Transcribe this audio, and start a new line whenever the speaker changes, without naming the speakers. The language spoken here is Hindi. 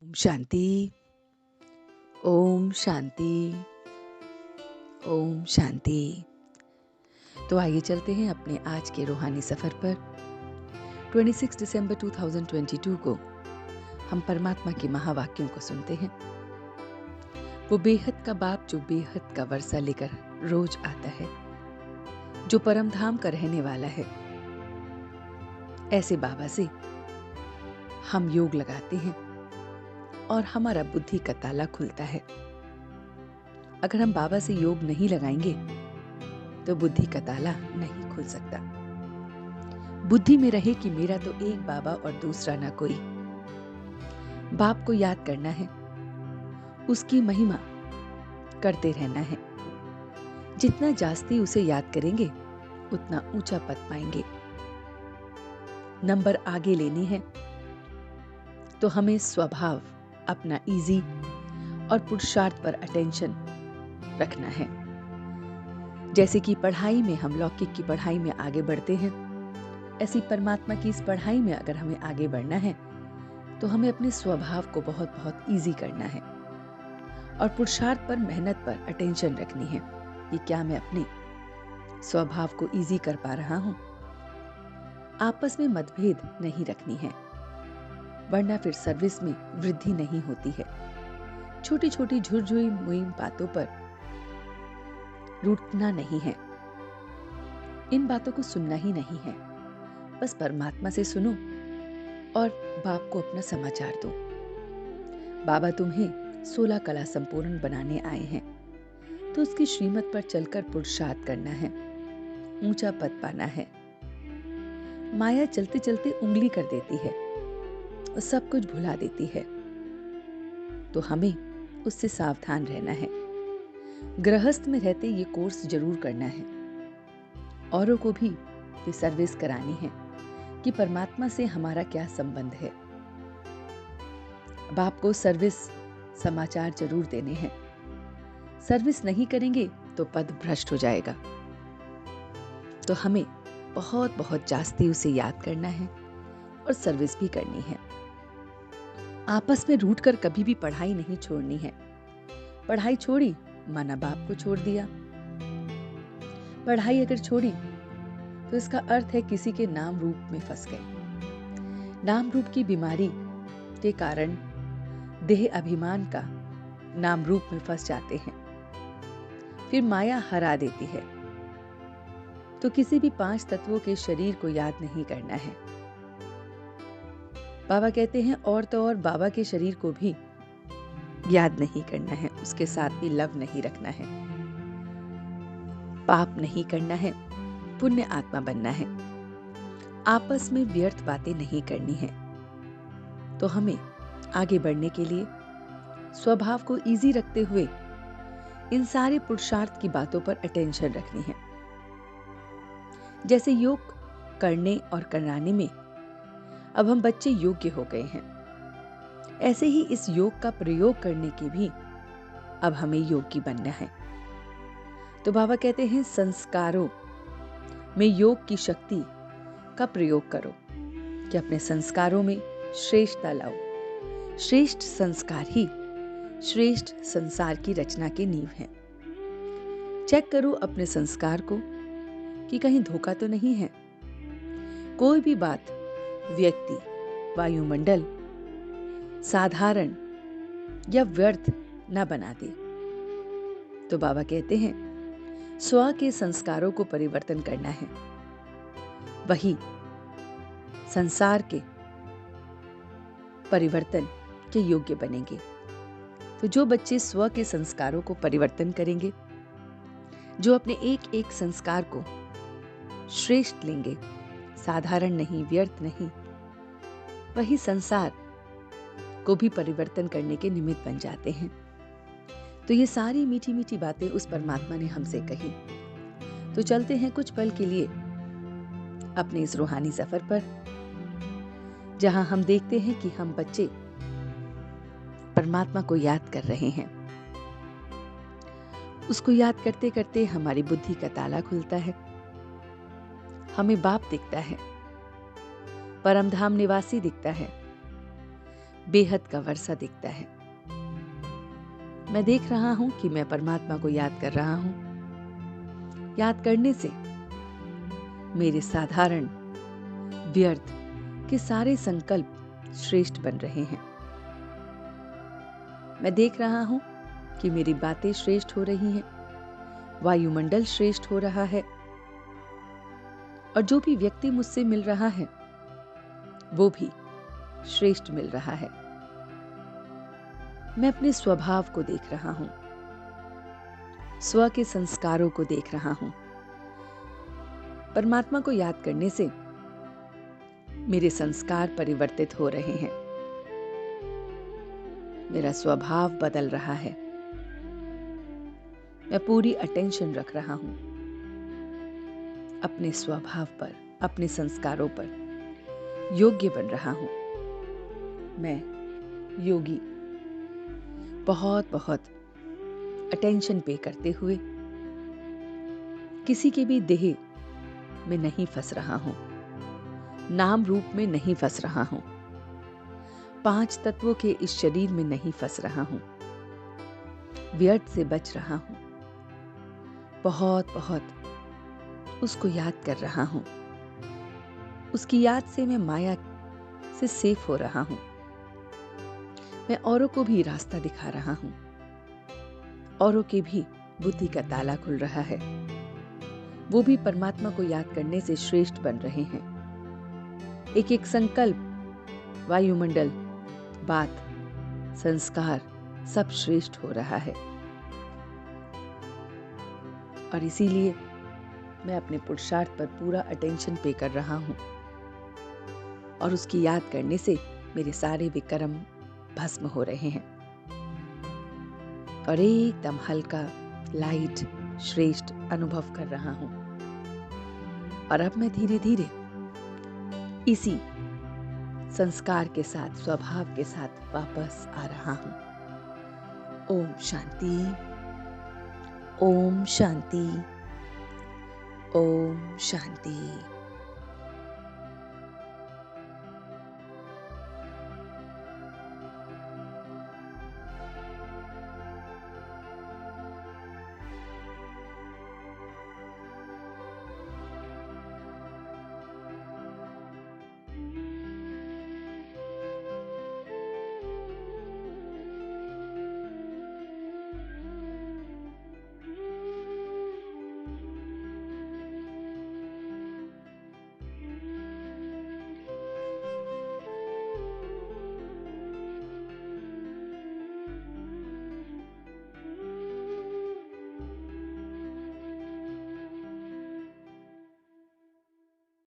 ओम शांति। ओम शांति। ओम शांति। तो आइए चलते हैं अपने आज के रूहानी सफर पर। 26 दिसंबर 2022 को हम परमात्मा के महावाक्यों को सुनते हैं। वो बेहद का बाप जो बेहद का वर्षा लेकर रोज आता है, जो परम धाम का रहने वाला है, ऐसे बाबा से हम योग लगाते हैं और हमारा बुद्धि का ताला खुलता है। अगर हम बाबा से योग नहीं लगाएंगे तो बुद्धि का ताला नहीं खुल सकता। बुद्धि में रहे कि मेरा तो एक बाबा और दूसरा ना कोई। बाप को याद करना है, उसकी महिमा करते रहना है। जितना जास्ती उसे याद करेंगे उतना ऊंचा पद पाएंगे। नंबर आगे लेनी है तो हमें स्वभाव अपना इजी और पुरुषार्थ पर अटेंशन रखना है। जैसे कि पढ़ाई में हम लौकिक की पढ़ाई में आगे बढ़ते हैं, ऐसी परमात्मा की इस पढ़ाई में अगर हमें आगे बढ़ना है तो हमें अपने स्वभाव को बहुत बहुत इजी करना है और पुरुषार्थ पर, मेहनत पर अटेंशन रखनी है कि क्या मैं अपने स्वभाव को इजी कर पा रहा हूं। आपस में मतभेद नहीं रखनी है, वरना फिर सर्विस में वृद्धि नहीं होती है। छोटी छोटी झुरझुरी मुहिम बातों पर रूठना नहीं है, इन बातों को सुनना ही नहीं है। बस परमात्मा से सुनो और बाप को अपना समाचार दो। बाबा तुम्हें 16 कला संपूर्ण बनाने आए हैं, तो उसकी श्रीमत पर चलकर पुरुषार्थ करना है, ऊंचा पद पाना है। माया चलते चलते उंगली कर देती है और सब कुछ भुला देती है, तो हमें उससे सावधान रहना है। गृहस्थ में रहते ये कोर्स जरूर करना है। औरों को भी ये सर्विस करानी है कि परमात्मा से हमारा क्या संबंध है। बाप को सर्विस समाचार जरूर देने हैं। सर्विस नहीं करेंगे तो पद भ्रष्ट हो जाएगा। तो हमें बहुत बहुत जास्ती उसे याद करना है और सर्विस भी करनी है। आपस में रूठ कर कभी भी पढ़ाई नहीं छोड़नी है। पढ़ाई छोड़ी माना बाप को छोड़ दिया। पढ़ाई अगर छोड़ी तो इसका अर्थ है किसी के नाम रूप में फंस गए। नाम रूप की बीमारी के कारण देह अभिमान का नाम रूप में फंस जाते हैं, फिर माया हरा देती है। तो किसी भी 5 तत्वों के शरीर को याद नहीं करना है। बाबा कहते हैं और तो और बाबा के शरीर को भी याद नहीं करना है, उसके साथ भी लव नहीं रखना है। पाप नहीं करना है, पुण्य आत्मा बनना है। आपस में व्यर्थ बातें नहीं करनी है। तो हमें आगे बढ़ने के लिए स्वभाव को इजी रखते हुए इन सारे पुरुषार्थ की बातों पर अटेंशन रखनी है। जैसे योग करने और कराने में अब हम बच्चे योग्य हो गए हैं, ऐसे ही इस योग का प्रयोग करने के भी अब हमें योगी बनना है। तो बाबा कहते हैं संस्कारों में योग की शक्ति का प्रयोग करो कि अपने संस्कारों में श्रेष्ठता लाओ। श्रेष्ठ संस्कार ही श्रेष्ठ संसार की रचना के नींव हैं। चेक करो अपने संस्कार को कि कहीं धोखा तो नहीं है। कोई भी बात व्यक्ति, वायुमंडल साधारण या व्यर्थ न बना दे। तो बाबा कहते हैं स्व के संस्कारों को परिवर्तन करना है, वही संसार के परिवर्तन के योग्य बनेंगे। तो जो बच्चे स्व के संस्कारों को परिवर्तन करेंगे, जो अपने एक एक संस्कार को श्रेष्ठ लेंगे, साधारण नहीं, व्यर्थ नहीं, वही संसार को भी परिवर्तन करने के निमित्त बन जाते हैं। तो ये सारी मीठी मीठी बातें उस परमात्मा ने हमसे कही। तो चलते हैं कुछ पल के लिए अपने इस रूहानी सफर पर, जहां हम देखते हैं कि हम बच्चे परमात्मा को याद कर रहे हैं। उसको याद करते करते हमारी बुद्धि का ताला खुलता है। हमें बाप दिखता है, परमधाम निवासी दिखता है, बेहद का वर्षा दिखता है। मैं देख रहा हूं कि मैं परमात्मा को याद कर रहा हूं। याद करने से मेरे साधारण व्यर्थ के सारे संकल्प श्रेष्ठ बन रहे हैं। मैं देख रहा हूं कि मेरी बातें श्रेष्ठ हो रही हैं, वायुमंडल श्रेष्ठ हो रहा है, और जो भी व्यक्ति मुझसे मिल रहा है वो भी श्रेष्ठ मिल रहा है। मैं अपने स्वभाव को देख रहा हूं, स्व के संस्कारों को देख रहा हूं। परमात्मा को याद करने से मेरे संस्कार परिवर्तित हो रहे हैं, मेरा स्वभाव बदल रहा है। मैं पूरी अटेंशन रख रहा हूं अपने स्वभाव पर, अपने संस्कारों पर, योग्य बन रहा हूं। मैं योगी बहुत बहुत अटेंशन पे करते हुए किसी के भी देह में नहीं फंस रहा हूं, नाम रूप में नहीं फंस रहा हूं, 5 तत्वों के इस शरीर में नहीं फंस रहा हूं, व्यर्थ से बच रहा हूं। बहुत बहुत उसको याद कर रहा हूं। उसकी याद से मैं माया से सेफ हो रहा हूं। मैं औरों को भी रास्ता दिखा रहा हूं। औरों की भी बुद्धि का ताला खुल रहा है। वो भी परमात्मा को याद करने से श्रेष्ठ बन रहे हैं। एक एक संकल्प, वायुमंडल, बात, संस्कार सब श्रेष्ठ हो रहा है। और इसीलिए मैं अपने पुरुषार्थ पर पूरा अटेंशन पे कर रहा हूं, और उसकी याद करने से मेरे सारे विकर्म भस्म हो रहे हैं, और एकदम हल्का, लाइट, श्रेष्ठ अनुभव कर रहा हूं। और अब मैं धीरे धीरे इसी संस्कार के साथ, स्वभाव के साथ वापस आ रहा हूं। ओम शांति, ओम शांति, ओम शांति।